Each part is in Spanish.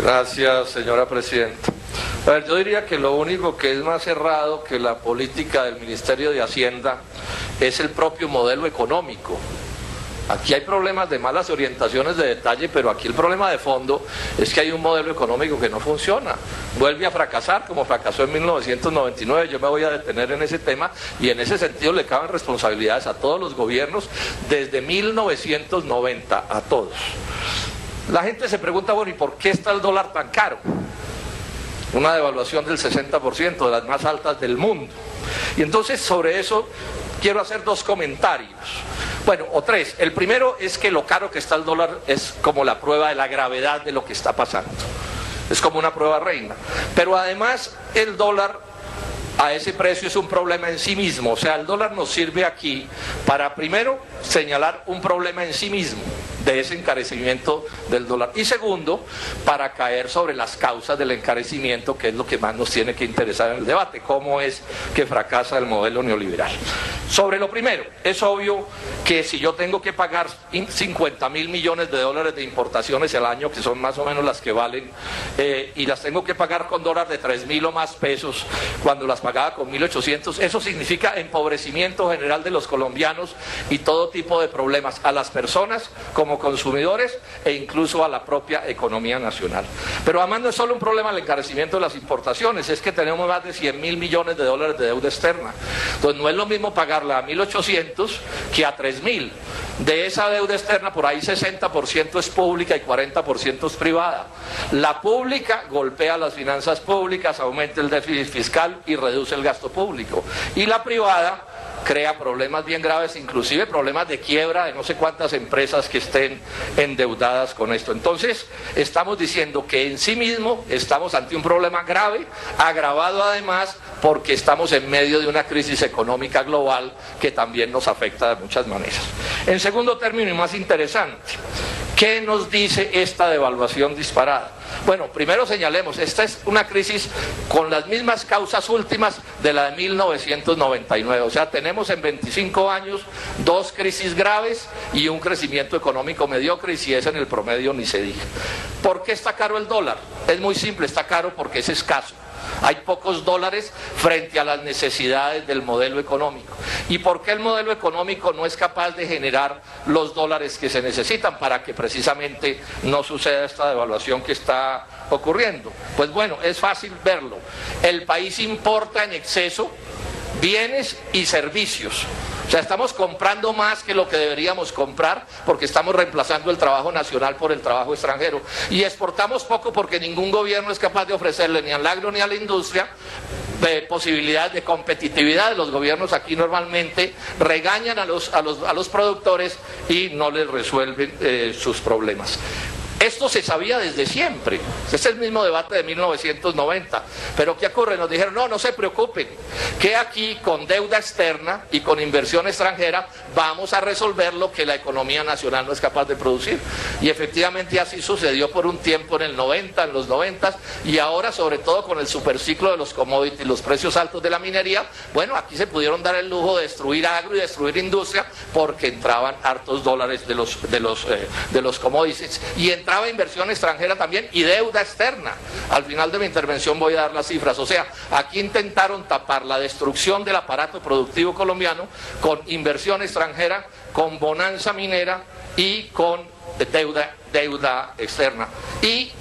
Gracias, señora presidenta. A ver, yo diría que lo único que es más errado que la política del Ministerio de Hacienda es el propio modelo económico. Aquí hay problemas de malas orientaciones de detalle, pero aquí el problema de fondo es que hay un modelo económico que no funciona. Vuelve a fracasar como fracasó en 1999, yo me voy a detener en ese tema y en ese sentido le caben responsabilidades a todos los gobiernos desde 1990, a todos. La gente se pregunta, bueno, ¿y por qué está el dólar tan caro? Una devaluación del 60%, de las más altas del mundo. Y entonces sobre eso quiero hacer dos comentarios. Bueno, o tres. El primero es que lo caro que está el dólar es como la prueba de la gravedad de lo que está pasando. Es como una prueba reina. Pero además el dólar a ese precio es un problema en sí mismo. O sea, el dólar nos sirve aquí para primero señalar un problema en sí mismo de ese encarecimiento del dólar. Y segundo, para caer sobre las causas del encarecimiento, que es lo que más nos tiene que interesar en el debate, cómo es que fracasa el modelo neoliberal. Sobre lo primero, es obvio que si yo tengo que pagar 50.000 millones de dólares de importaciones al año, que son más o menos las que valen, y las tengo que pagar con dólares de 3.000 o más pesos, cuando las pagaba con 1.800, eso significa empobrecimiento general de los colombianos y todo tipo de problemas a las personas como consumidores e incluso a la propia economía nacional. Pero además no es solo un problema el encarecimiento de las importaciones, es que tenemos más de 100.000 millones de dólares de deuda externa. Entonces no es lo mismo pagarla a 1.800 que a 3.000. De esa deuda externa, por ahí 60% es pública y 40% es privada. La pública golpea las finanzas públicas, aumenta el déficit fiscal y reduce el gasto público. Y la privada crea problemas bien graves, inclusive problemas de quiebra de no sé cuántas empresas que estén endeudadas con esto. Entonces, estamos diciendo que en sí mismo estamos ante un problema grave, agravado además porque estamos en medio de una crisis económica global que también nos afecta de muchas maneras. En segundo término y más interesante, ¿qué nos dice esta devaluación disparada? Bueno, primero señalemos, esta es una crisis con las mismas causas últimas de la de 1999, o sea, tenemos en 25 años dos crisis graves y un crecimiento económico mediocre, y si es en el promedio ni se diga. ¿Por qué está caro el dólar? Es muy simple, está caro porque es escaso. Hay pocos dólares frente a las necesidades del modelo económico. ¿Y por qué el modelo económico no es capaz de generar los dólares que se necesitan para que precisamente no suceda esta devaluación que está ocurriendo? Pues bueno, es fácil verlo. El país importa en exceso bienes y servicios. O sea, estamos comprando más que lo que deberíamos comprar porque estamos reemplazando el trabajo nacional por el trabajo extranjero. Y exportamos poco porque ningún gobierno es capaz de ofrecerle ni al agro ni a la industria posibilidades de competitividad. Los gobiernos aquí normalmente regañan a los productores y no les resuelven sus problemas. Esto se sabía desde siempre, es el mismo debate de 1990, pero ¿qué ocurre? Nos dijeron, no se preocupen, que aquí con deuda externa y con inversión extranjera vamos a resolver lo que la economía nacional no es capaz de producir. Y efectivamente así sucedió por un tiempo en los 90, y ahora sobre todo con el superciclo de los commodities, los precios altos de la minería, bueno, aquí se pudieron dar el lujo de destruir agro y destruir industria porque entraban hartos dólares de los commodities, y entraba inversión extranjera también y deuda externa. Al final de mi intervención voy a dar las cifras. O sea, aquí intentaron tapar la destrucción del aparato productivo colombiano con inversión extranjera, con bonanza minera y con deuda externa. Y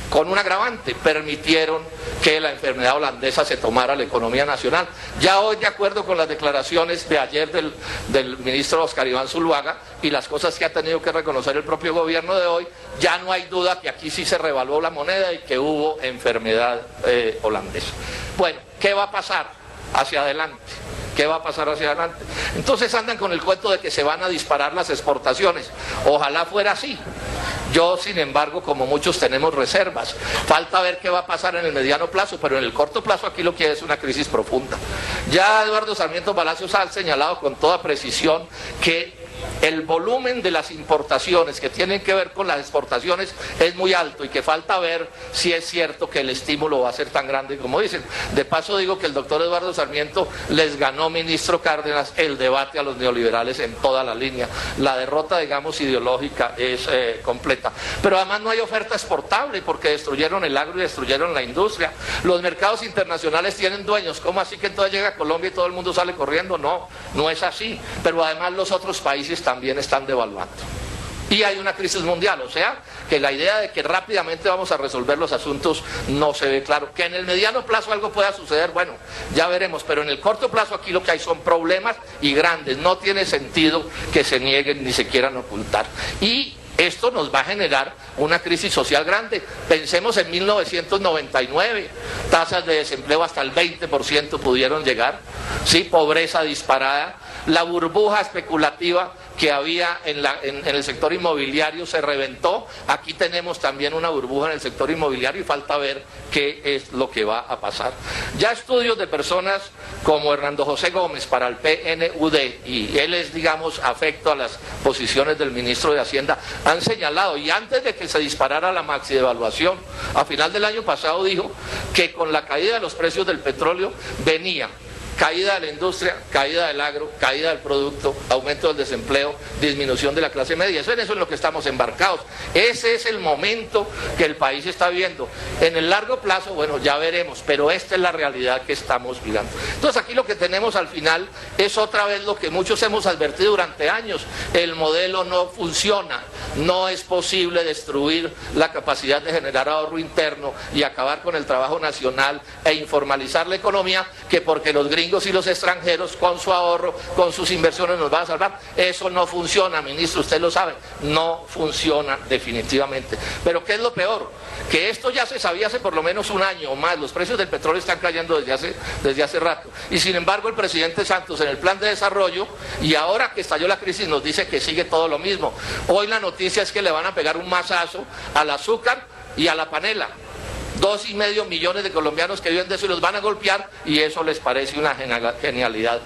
con un agravante, permitieron que la enfermedad holandesa se tomara la economía nacional. Ya hoy, de acuerdo con las declaraciones de ayer del ministro Oscar Iván Zuluaga y las cosas que ha tenido que reconocer el propio gobierno de hoy, ya no hay duda que aquí sí se revaluó la moneda y que hubo enfermedad holandesa. Bueno, ¿qué va a pasar hacia adelante? ¿Qué va a pasar hacia adelante? Entonces andan con el cuento de que se van a disparar las exportaciones. Ojalá fuera así. Yo, sin embargo, como muchos, tenemos reservas. Falta ver qué va a pasar en el mediano plazo, pero en el corto plazo aquí lo que es una crisis profunda. Ya Eduardo Sarmiento Palacios ha señalado con toda precisión que el volumen de las importaciones que tienen que ver con las exportaciones es muy alto y que falta ver si es cierto que el estímulo va a ser tan grande como dicen. De paso digo que el doctor Eduardo Sarmiento les ganó, ministro Cárdenas, el debate a los neoliberales en toda la línea. La derrota, digamos, ideológica es completa. Pero además no hay oferta exportable porque destruyeron el agro y destruyeron la industria. Los mercados internacionales tienen dueños. ¿Cómo así que entonces llega a Colombia y todo el mundo sale corriendo? No, no es así. Pero además los otros países también están devaluando. Y hay una crisis mundial, o sea, que la idea de que rápidamente vamos a resolver los asuntos no se ve claro. Que en el mediano plazo algo pueda suceder, bueno, ya veremos, pero en el corto plazo aquí lo que hay son problemas y grandes. No tiene sentido que se nieguen ni se quieran ocultar. Y esto nos va a generar una crisis social grande. Pensemos en 1999, tasas de desempleo hasta el 20% pudieron llegar, ¿sí? Pobreza disparada, la burbuja especulativa que había en el sector inmobiliario se reventó. Aquí tenemos también una burbuja en el sector inmobiliario y falta ver qué es lo que va a pasar. Ya estudios de personas como Hernando José Gómez para el PNUD, y él es, digamos, afecto a las posiciones del ministro de Hacienda, han señalado, y antes de que se disparara la maxi devaluación, a final del año pasado dijo que con la caída de los precios del petróleo venía caída de la industria, caída del agro, caída del producto, aumento del desempleo, disminución de la clase media. Eso es en lo que estamos embarcados. Ese es el momento que el país está viendo. En el largo plazo, bueno, ya veremos, pero esta es la realidad que estamos mirando. Entonces aquí lo que tenemos al final es otra vez lo que muchos hemos advertido durante años. El modelo no funciona, no es posible destruir la capacidad de generar ahorro interno y acabar con el trabajo nacional e informalizar la economía, que porque los gringos y los extranjeros con su ahorro, con sus inversiones nos van a salvar. Eso no funciona, ministro, usted lo sabe, no funciona definitivamente. Pero ¿qué es lo peor? Que esto ya se sabía hace por lo menos un año o más. Los precios del petróleo están cayendo desde hace rato, y sin embargo el presidente Santos en el plan de desarrollo, y ahora que estalló la crisis, nos dice que sigue todo lo mismo. Hoy la noticia es que le van a pegar un mazazo al azúcar y a la panela. 2,5 millones de colombianos que viven de eso y los van a golpear, y eso les parece una genialidad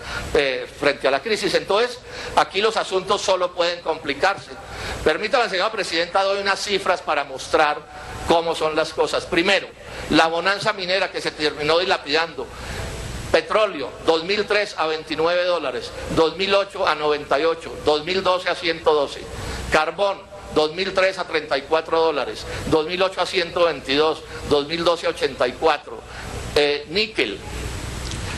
frente a la crisis. Entonces, aquí los asuntos solo pueden complicarse. Permítame, señora presidenta, doy unas cifras para mostrar cómo son las cosas. Primero, la bonanza minera que se terminó dilapidando. Petróleo, 2003 a $29, 2008 a 98, 2012 a 112. Carbón, 2003 a $34, 2008 a 122, 2012 a 84. Níquel,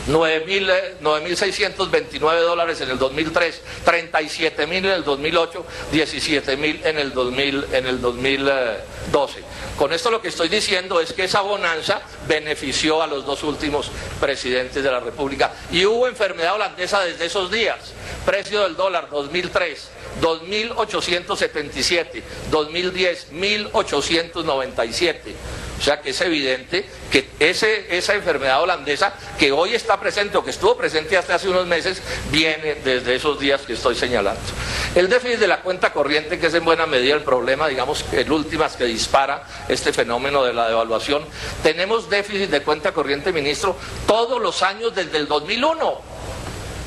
$9.629 en el 2003, $37.000 en el 2008, $17.000 en el 2012. Con esto lo que estoy diciendo es que esa bonanza benefició a los dos últimos presidentes de la República. Y hubo enfermedad holandesa desde esos días. Precio del dólar, 2003, 2.877, 2010, 1.897. O sea que es evidente que esa enfermedad holandesa que hoy está presente o que estuvo presente hasta hace unos meses viene desde esos días que estoy señalando. El déficit de la cuenta corriente, que es en buena medida el problema, digamos, el últimas que dispara este fenómeno de la devaluación. Tenemos déficit de cuenta corriente, ministro, todos los años desde el 2001. O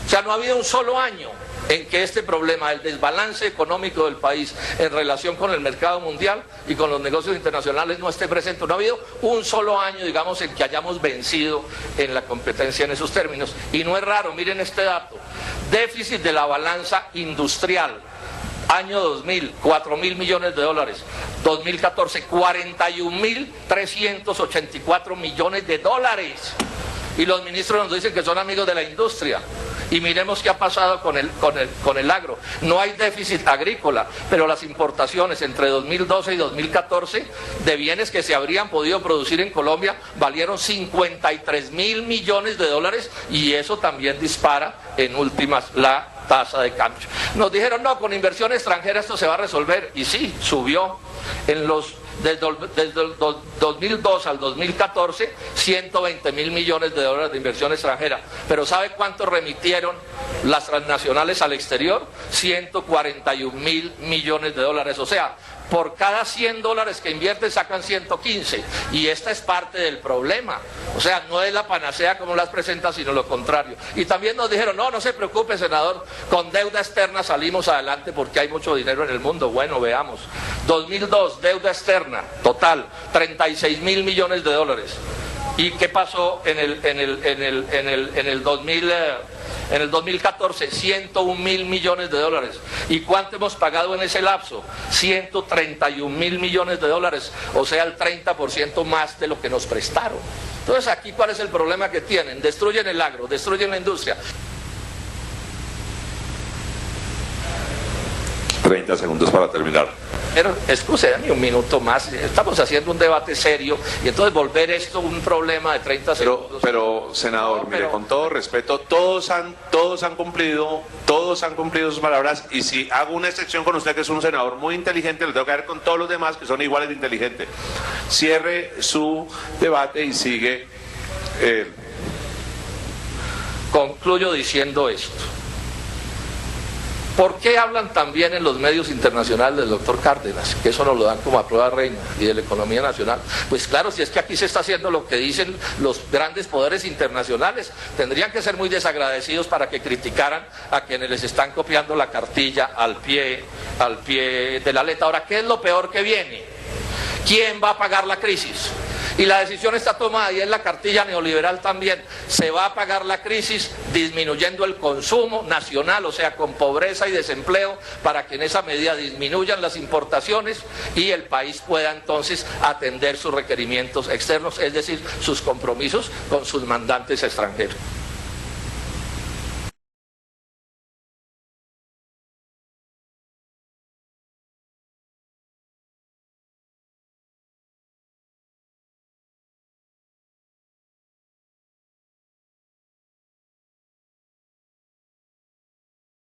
sea, no ha habido un solo año en que este problema, el desbalance económico del país en relación con el mercado mundial y con los negocios internacionales no esté presente. No ha habido un solo año, digamos, en que hayamos vencido en la competencia en esos términos. Y no es raro, miren este dato. Déficit de la balanza industrial. Año 2000, $4.000 millones. 2014, $41.384 millones. Y los ministros nos dicen que son amigos de la industria. Y miremos qué ha pasado con el agro. No hay déficit agrícola, pero las importaciones entre 2012 y 2014 de bienes que se habrían podido producir en Colombia valieron $53.000 millones, y eso también dispara en últimas la tasa de cambio. Nos dijeron, no, con inversión extranjera esto se va a resolver, y sí, subió desde el 2002 al 2014, $120.000 millones de inversión extranjera. Pero ¿sabe cuánto remitieron las transnacionales al exterior? $141.000 millones. O sea, Por cada $100 que invierten sacan 115, y esta es parte del problema. O sea, no es la panacea como las presenta, sino lo contrario. Y también nos dijeron, no se preocupe, senador, con deuda externa salimos adelante porque hay mucho dinero en el mundo. Bueno, veamos. 2002, deuda externa total, 36.000 millones de dólares. ¿Y qué pasó en el 2014? 101.000 millones de dólares. ¿Y cuánto hemos pagado en ese lapso? 131.000 millones de dólares, o sea, el 30% más de lo que nos prestaron. Entonces, aquí, ¿cuál es el problema que tienen? Destruyen el agro, destruyen la industria. 30 segundos para terminar. Pero, excúsenme un minuto más, estamos haciendo un debate serio, y entonces volver esto un problema de 30 segundos. Pero senador, mire, con todo respeto, todos han cumplido sus palabras, y si hago una excepción con usted, que es un senador muy inteligente, lo tengo que ver con todos los demás que son iguales de inteligentes. Cierre su debate y sigue él. Concluyo diciendo esto. ¿Por qué hablan también en los medios internacionales del doctor Cárdenas? Que eso nos lo dan como a prueba reina, y de la economía nacional. Pues claro, si es que aquí se está haciendo lo que dicen los grandes poderes internacionales, tendrían que ser muy desagradecidos para que criticaran a quienes les están copiando la cartilla al pie de la letra. Ahora, ¿qué es lo peor que viene? ¿Quién va a pagar la crisis? Y la decisión está tomada, y es la cartilla neoliberal también. Se va a pagar la crisis disminuyendo el consumo nacional, o sea, con pobreza y desempleo, para que en esa medida disminuyan las importaciones y el país pueda entonces atender sus requerimientos externos, es decir, sus compromisos con sus mandantes extranjeros.